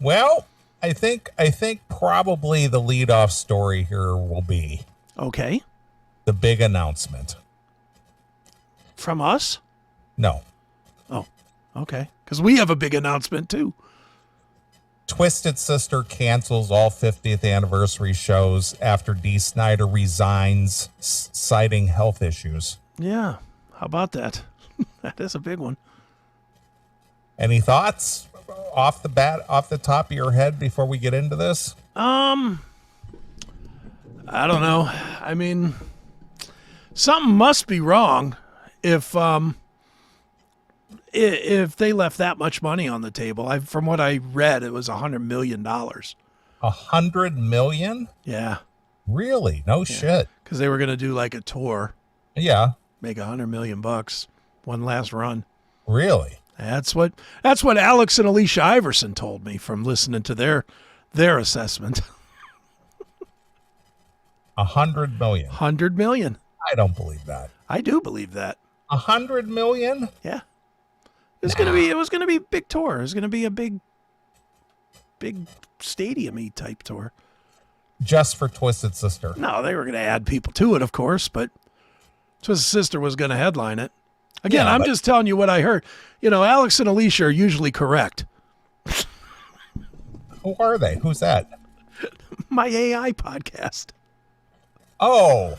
Well, I think probably the leadoff story here will be Okay. the big announcement. From us? No. Oh, okay. Because we have a big announcement, too. Twisted Sister cancels all 50th anniversary shows after Dee Snider resigns, citing health issues. Yeah. How about that? That is a big one. Any thoughts off the top of your head before we get into this? I don't know. I mean, something must be wrong if they left that much money on the table. From what I read, it was $100 million. $100 million? Yeah. Really? No shit. Because they were going to do like a tour. Yeah. Make $100 million. One last run. Really? That's what Alex and Alicia Iverson told me from listening to their assessment. $100 million. 100 million. I don't believe that. I do believe that. 100 million? Yeah. It was gonna be a big tour. It was gonna be a big stadium-y type tour. Just for Twisted Sister. No, they were gonna add people to it, of course, but Twisted Sister was gonna headline it. Again, I'm just telling you what I heard. You know, Alex and Alicia are usually correct. Who are they? Who's that? My AI podcast. Oh.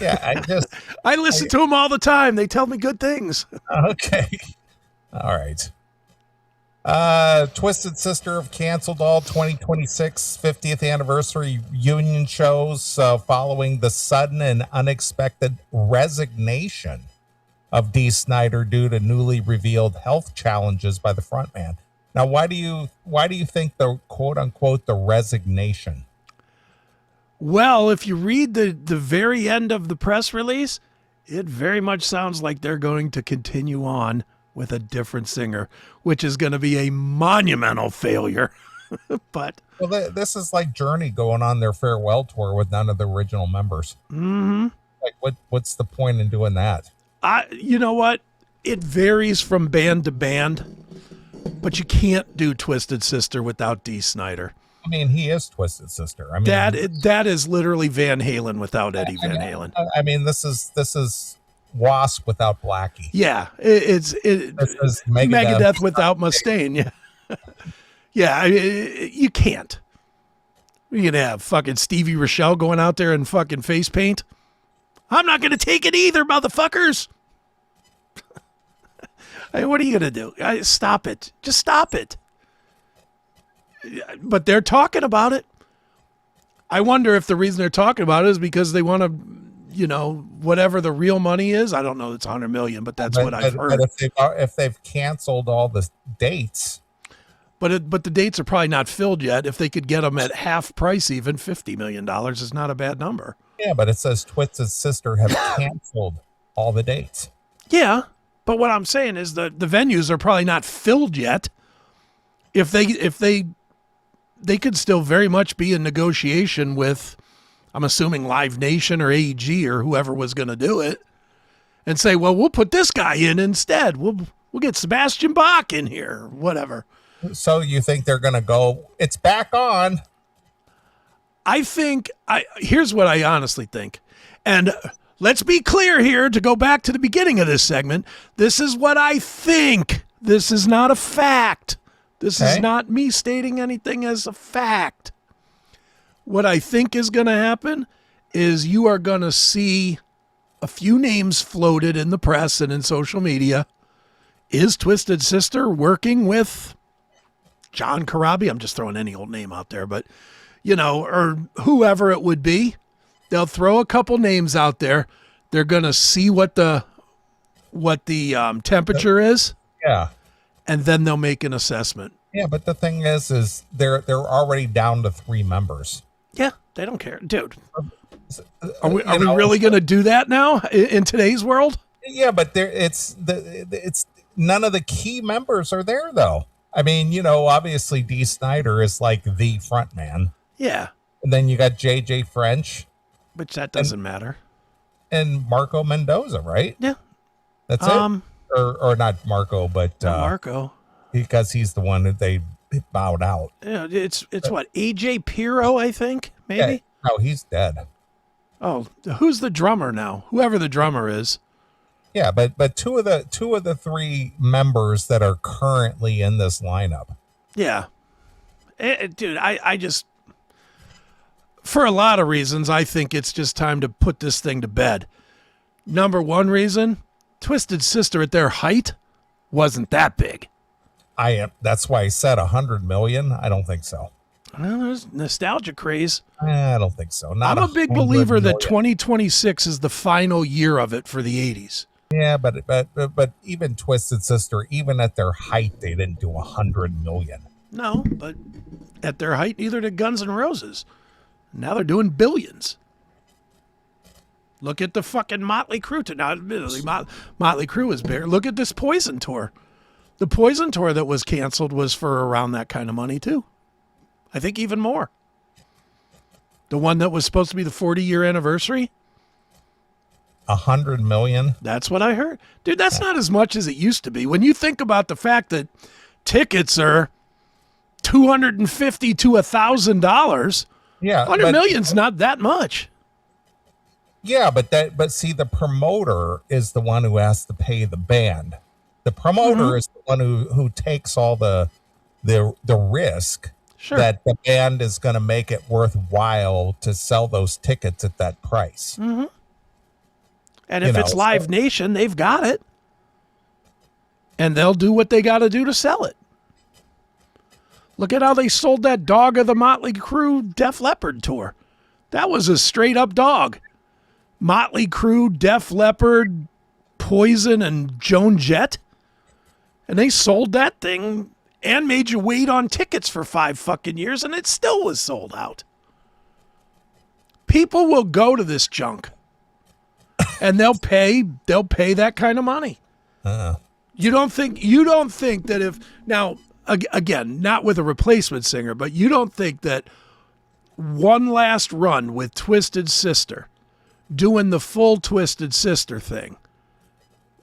Yeah, I listen to them all the time. They tell me good things. Okay. All right. Twisted Sister have canceled all 2026 50th anniversary reunion shows following the sudden and unexpected resignation of Dee Snider due to newly revealed health challenges by the frontman. Now, why do you think the quote unquote the resignation? Well, if you read the very end of the press release, it very much sounds like they're going to continue on with a different singer, which is going to be a monumental failure. But this is like Journey going on their farewell tour with none of the original members. Mm-hmm. Like, what's the point in doing that? You know what? It varies from band to band, but you can't do Twisted Sister without Dee Snider. I mean, he is Twisted Sister. I mean, that is literally Van Halen without Eddie Van Halen. I mean, this is WASP without Blackie. Yeah, this is Megadeth without Mustaine. Yeah, yeah. You can't. You're gonna have fucking Stevie Rochelle going out there in fucking face paint. I'm not gonna take it either, motherfuckers. I mean, what are you gonna do? Stop it. Just stop it. But they're talking about it. I wonder if the reason they're talking about it is because they want to, whatever the real money is. I don't know. It's $100 million, but that's what I've heard. But if they've canceled all the dates, but the dates are probably not filled yet. If they could get them at half price, even $50 million is not a bad number. Yeah, but it says Twisted Sister have canceled all the dates. Yeah, but what I'm saying is the venues are probably not filled yet. If they could still very much be in negotiation with, I'm assuming, Live Nation or AEG or whoever was going to do it, and say, well, we'll put this guy in instead. We'll get Sebastian Bach in here, or whatever. So you think they're going to go, it's back on? Here's what I honestly think. And let's be clear here to go back to the beginning of this segment. This is what I think. This is not a fact. This is not me stating anything as a fact. What I think is going to happen is you are going to see a few names floated in the press and in social media. Is Twisted Sister working with John Corabi? I'm just throwing any old name out there, but, or whoever it would be. They'll throw a couple names out there. They're going to see what the temperature is. Yeah. And then they'll make an assessment. Yeah, but the thing is they're already down to 3 members. Yeah, they don't care, dude. Are we really going to do that now in today's world? Yeah, but it's none of the key members are there though. I mean, obviously Dee Snider is like the front man. Yeah. And then you got JJ French, which that doesn't matter. And Marco Mendoza, right? Yeah. That's it. Or not Marco, but Marco. because he's the one that they bowed out. Yeah, it's what, AJ Pirro, I think, maybe. Yeah, no, he's dead. Oh, who's the drummer now? Whoever the drummer is. Yeah, but two of the three members that are currently in this lineup. Yeah, dude, I just, for a lot of reasons, I think it's just time to put this thing to bed. Number one reason, Twisted Sister at their height wasn't that big. That's why I said 100 million. I don't think so. Well, there's nostalgia craze. I don't think so. Not I'm a big 100 believer that million. 2026 is the final year of it for the 80s. Yeah, but even Twisted Sister, even at their height, they didn't do 100 million. No, but at their height, neither did Guns N' Roses. Now they're doing billions. Look at the fucking Motley Crue. Now, admittedly, Motley Crue is bigger. Look at this Poison tour. The Poison tour that was canceled was for around that kind of money, too. I think even more. The one that was supposed to be the 40-year anniversary? 100 million? That's what I heard. Dude, that's not as much as it used to be. When you think about the fact that tickets are $250 to $1,000, Yeah, 100 million's not that much. Yeah, but see, the promoter is the one who has to pay the band. The promoter is the one who takes all the risk that the band is going to make it worthwhile to sell those tickets at that price. Mm-hmm. And if it's Live Nation, they've got it. And they'll do what they got to do to sell it. Look at how they sold that Dog of the Motley Crue Def Leppard tour. That was a straight up dog. Motley Crue, Def Leppard, Poison, and Joan Jett. And they sold that thing and made you wait on tickets for 5 fucking years, and it still was sold out. People will go to this junk. And they'll pay that kind of money. You don't think that if, now, again, not with a replacement singer, but you don't think that one last run with Twisted Sister, doing the full Twisted Sister thing,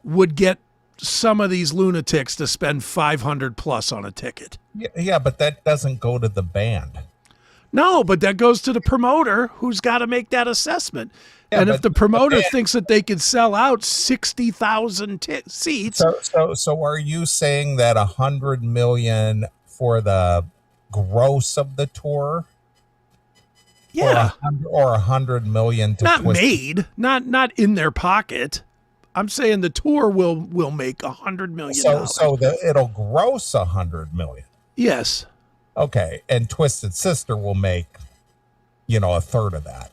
would get some of these lunatics to spend $500 plus on a ticket? Yeah, but that doesn't go to the band. No, but that goes to the promoter who's got to make that assessment. Yeah, and if the promoter thinks that they could sell out 60,000 seats. So are you saying that 100 million for the gross of the tour? Yeah. Or 100 million to not made, not in their pocket. I'm saying the tour will make $100 million. So it'll gross 100 million. Yes. Okay, and Twisted Sister will make, a third of that.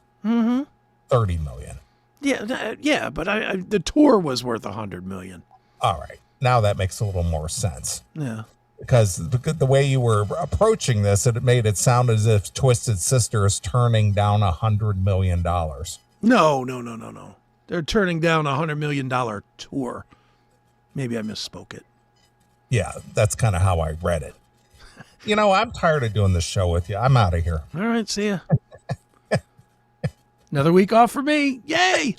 30 million. Yeah, but the tour was worth 100 million. All right, now that makes a little more sense. Yeah, because the way you were approaching this, it made it sound as if Twisted Sister is turning down $100 million. No. They're turning down $100 million tour. Maybe I misspoke it. Yeah, that's kind of how I read it. I'm tired of doing this show with you. I'm out of here. All right, see ya. Another week off for me. Yay!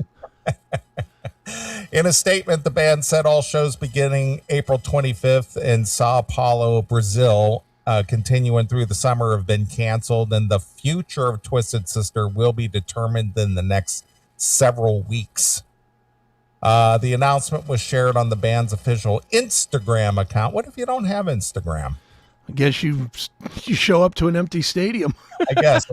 In a statement, the band said all shows beginning April 25th in Sao Paulo, Brazil, continuing through the summer, have been canceled, and the future of Twisted Sister will be determined in the next several weeks. The announcement was shared on the band's official Instagram account. What if you don't have Instagram? I guess you show up to an empty stadium. I guess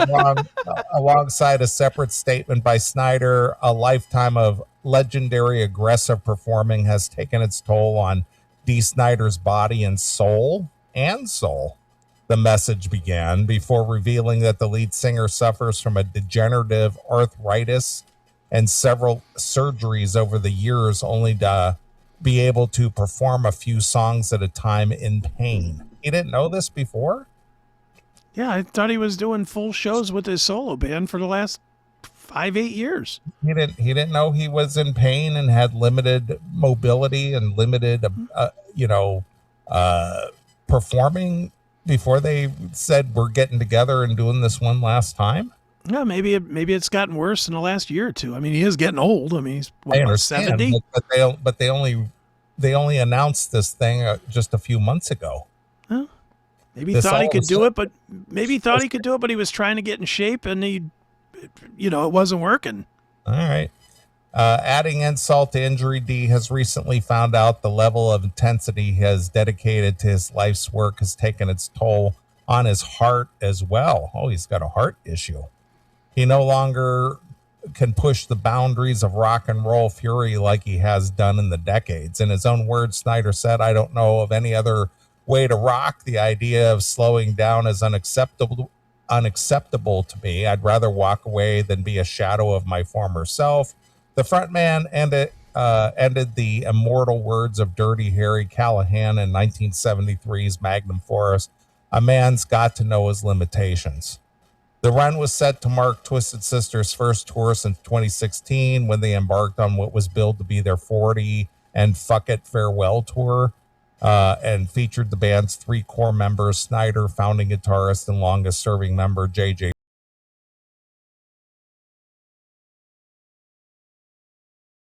alongside a separate statement by Snider, a lifetime of legendary aggressive performing has taken its toll on Dee Snider's body and soul. The message began before revealing that the lead singer suffers from a degenerative arthritis and several surgeries over the years, only to be able to perform a few songs at a time in pain. You didn't know this before? Yeah, I thought he was doing full shows with his solo band for the last 5-8 years. He didn't know he was in pain and had limited mobility and limited, performing before they said we're getting together and doing this one last time. Yeah, maybe it's gotten worse in the last year or two. I mean, he is getting old. I mean, he's about 70. But they only announced this thing just a few months ago. Maybe he This thought he all could was- do it, but he was trying to get in shape, and it wasn't working. All right. Adding insult to injury, Dee has recently found out the level of intensity he has dedicated to his life's work has taken its toll on his heart as well. Oh, he's got a heart issue. He no longer can push the boundaries of rock and roll fury like he has done in the decades. In his own words, Snider said, "I don't know of any other way to rock. The idea of slowing down is unacceptable to me. I'd rather walk away than be a shadow of my former self." The frontman ended the immortal words of Dirty Harry Callahan in 1973's Magnum Force, "A man's got to know his limitations." The run was set to mark Twisted Sister's first tour since 2016, when they embarked on what was billed to be their 40 and Fuck It farewell tour, and featured the band's three core members: Snider, founding guitarist and longest serving member JJ